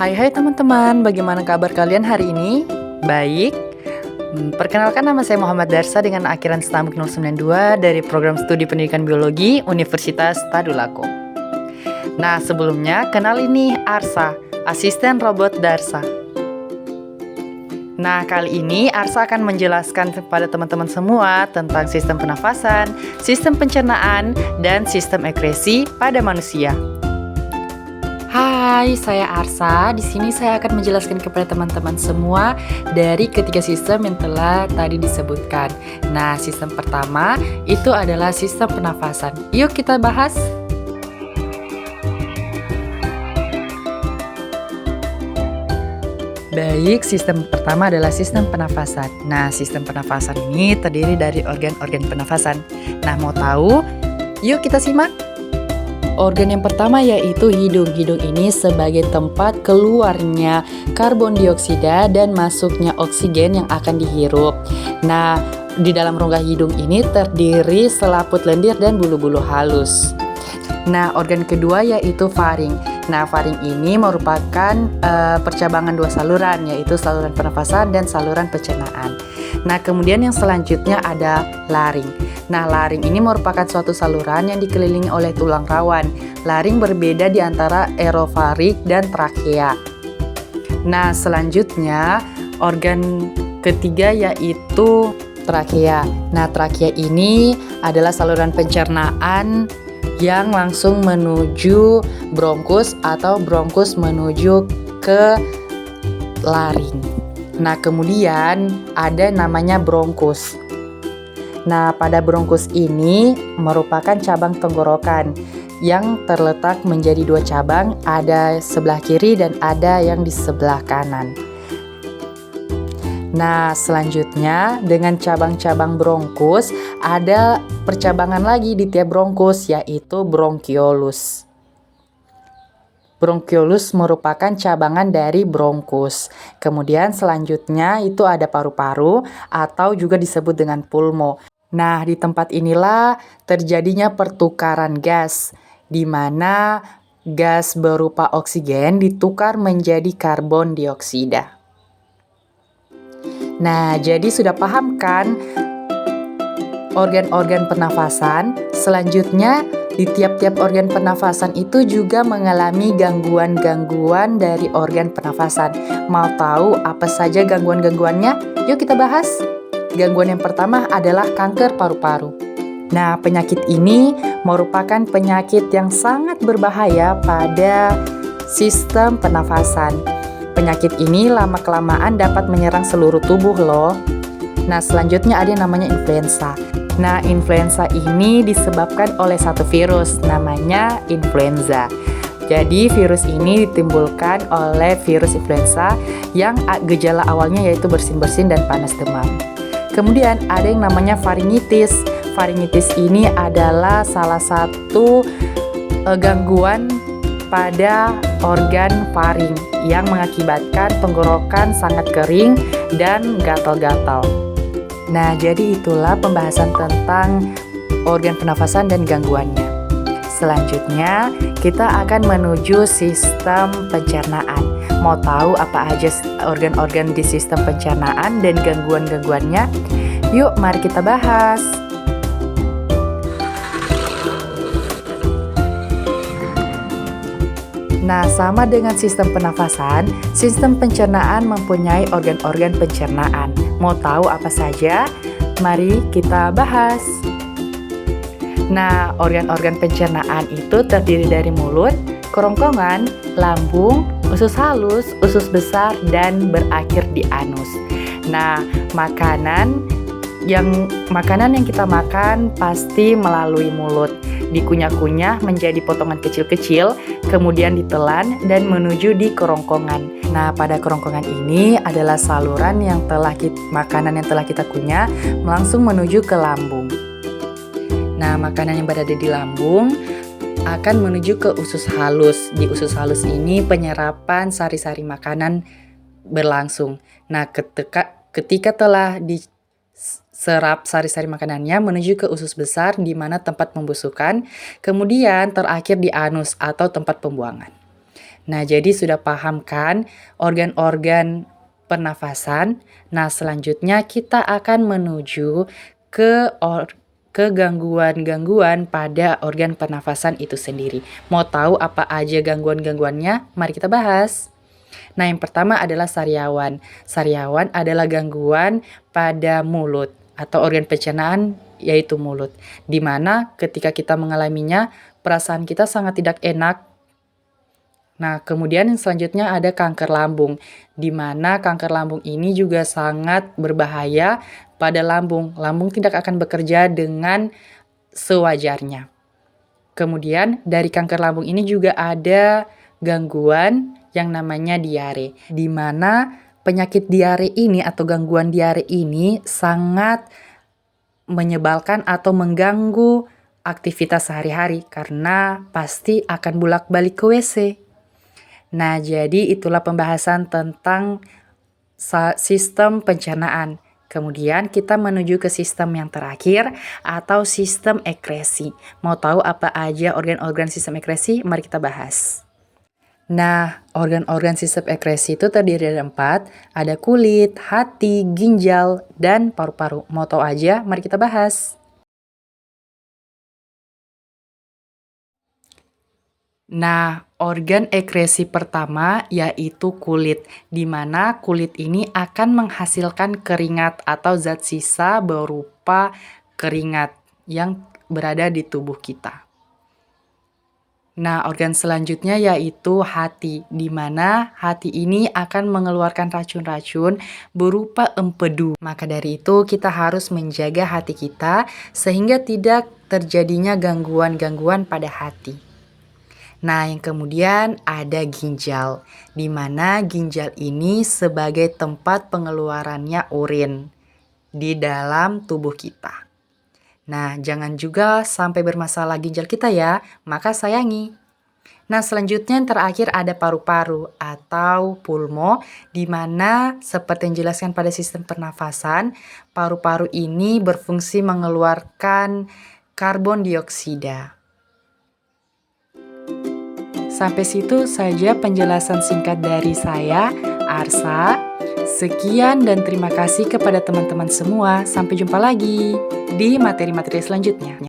Hai teman-teman, bagaimana kabar kalian hari ini? Baik. Perkenalkan, nama saya Muhammad Darsa dengan akhiran STAMIK 092 dari Program Studi Pendidikan Biologi Universitas Tadulako. Nah, sebelumnya kenal ini Arsa, asisten robot Darsa. Nah, kali ini Arsa akan menjelaskan kepada teman-teman semua tentang sistem pernafasan, sistem pencernaan, dan sistem ekskresi pada manusia. Hai, saya Arsa. Di sini saya akan menjelaskan kepada teman-teman semua dari ketiga sistem yang telah tadi disebutkan. Nah, sistem pertama itu adalah sistem pernafasan. Yuk kita bahas. Baik, sistem pertama adalah sistem pernafasan. Nah, sistem pernafasan ini terdiri dari organ-organ pernafasan. Nah, mau tahu? Yuk kita simak. Organ yang pertama yaitu hidung. Hidung ini sebagai tempat keluarnya karbon dioksida dan masuknya oksigen yang akan dihirup. Nah, di dalam rongga hidung ini terdiri selaput lendir dan bulu-bulu halus. Nah, organ kedua yaitu faring. Nah, faring ini merupakan percabangan dua saluran, yaitu saluran pernafasan dan saluran pencernaan. Nah, kemudian yang selanjutnya ada laring. Nah, laring ini merupakan suatu saluran yang dikelilingi oleh tulang rawan. Laring berbeda di antara orofaring dan trakea. Nah, selanjutnya organ ketiga yaitu trakea. Nah, trakea ini adalah saluran pencernaan yang langsung menuju bronkus atau bronkus menuju ke laring. Nah, kemudian ada namanya bronkus. Nah, pada bronkus ini merupakan cabang tenggorokan yang terletak menjadi dua cabang, ada sebelah kiri dan ada yang di sebelah kanan. Nah, selanjutnya dengan cabang-cabang bronkus ada percabangan lagi di tiap bronkus yaitu bronkiolus. Bronkiolus merupakan cabangan dari bronkus. Kemudian selanjutnya itu ada paru-paru atau juga disebut dengan pulmo. Nah, di tempat inilah terjadinya pertukaran gas, di mana gas berupa oksigen ditukar menjadi karbon dioksida. Nah, jadi sudah paham kan organ-organ pernafasan? Selanjutnya, di tiap-tiap organ pernafasan itu juga mengalami gangguan-gangguan dari organ pernafasan. Mau tahu apa saja gangguan-gangguannya? Yuk kita bahas. Gangguan yang pertama adalah kanker paru-paru. Nah, penyakit ini merupakan penyakit yang sangat berbahaya pada sistem pernafasan. Penyakit ini lama-kelamaan dapat menyerang seluruh tubuh loh. Nah, selanjutnya ada yang namanya influenza. Nah, influenza ini disebabkan oleh satu virus, namanya influenza. Jadi, virus ini ditimbulkan oleh virus influenza yang gejala awalnya yaitu bersin-bersin dan panas demam. Kemudian ada yang namanya faringitis. Faringitis ini adalah salah satu gangguan pada organ faring yang mengakibatkan tenggorokan sangat kering dan gatal-gatal. Nah, jadi itulah pembahasan tentang organ pernafasan dan gangguannya. Selanjutnya, kita akan menuju sistem pencernaan. Mau tahu apa aja organ-organ di sistem pencernaan dan gangguan-gangguannya? Yuk, mari kita bahas. Nah, sama dengan sistem pernafasan, sistem pencernaan mempunyai organ-organ pencernaan. Mau tahu apa saja? Mari kita bahas. Nah, organ-organ pencernaan itu terdiri dari mulut, kerongkongan, lambung, usus halus, usus besar, dan berakhir di anus. Nah, makanan yang kita makan pasti melalui mulut. Dikunyah-kunyah menjadi potongan kecil-kecil, kemudian ditelan dan menuju di kerongkongan. Nah, pada kerongkongan ini adalah saluran makanan yang telah kita kunyah langsung menuju ke lambung. Nah, makanan yang berada di lambung akan menuju ke usus halus. Di usus halus ini penyerapan sari-sari makanan berlangsung. Nah, ketika telah diserap sari-sari makanannya menuju ke usus besar di mana tempat pembusukan, kemudian terakhir di anus atau tempat pembuangan. Nah, jadi sudah paham kan organ-organ pernafasan? Nah, selanjutnya kita akan menuju ke gangguan-gangguan pada organ pernafasan itu sendiri. Mau tahu apa aja gangguan-gangguannya? Mari kita bahas. Nah, yang pertama adalah sariawan. Sariawan adalah gangguan pada mulut atau organ pencernaan, yaitu mulut. Di mana ketika kita mengalaminya, perasaan kita sangat tidak enak. Nah, kemudian yang selanjutnya ada kanker lambung, di mana kanker lambung ini juga sangat berbahaya pada lambung. Lambung tidak akan bekerja dengan sewajarnya. Kemudian dari kanker lambung ini juga ada gangguan yang namanya diare, di mana penyakit diare ini atau gangguan diare ini sangat menyebalkan atau mengganggu aktivitas sehari-hari karena pasti akan bolak-balik ke WC. Nah, jadi itulah pembahasan tentang sistem pencernaan. Kemudian kita menuju ke sistem yang terakhir atau sistem ekresi. Mau tahu apa aja organ-organ sistem ekresi? Mari kita bahas. Nah, organ-organ sistem ekresi itu terdiri dari 4, ada kulit, hati, ginjal, dan paru-paru. Mau tahu aja? Mari kita bahas. Nah, organ ekresi pertama yaitu kulit, di mana kulit ini akan menghasilkan keringat atau zat sisa berupa keringat yang berada di tubuh kita. Nah, organ selanjutnya yaitu hati, di mana hati ini akan mengeluarkan racun-racun berupa empedu. Maka dari itu kita harus menjaga hati kita sehingga tidak terjadinya gangguan-gangguan pada hati. Nah, yang kemudian ada ginjal, di mana ginjal ini sebagai tempat pengeluarannya urin di dalam tubuh kita. Nah, jangan juga sampai bermasalah ginjal kita ya, maka sayangi. Nah, selanjutnya yang terakhir ada paru-paru atau pulmo, di mana seperti yang dijelaskan pada sistem pernafasan, paru-paru ini berfungsi mengeluarkan karbon dioksida. Sampai situ saja penjelasan singkat dari saya, Arsa. Sekian dan terima kasih kepada teman-teman semua. Sampai jumpa lagi di materi-materi selanjutnya.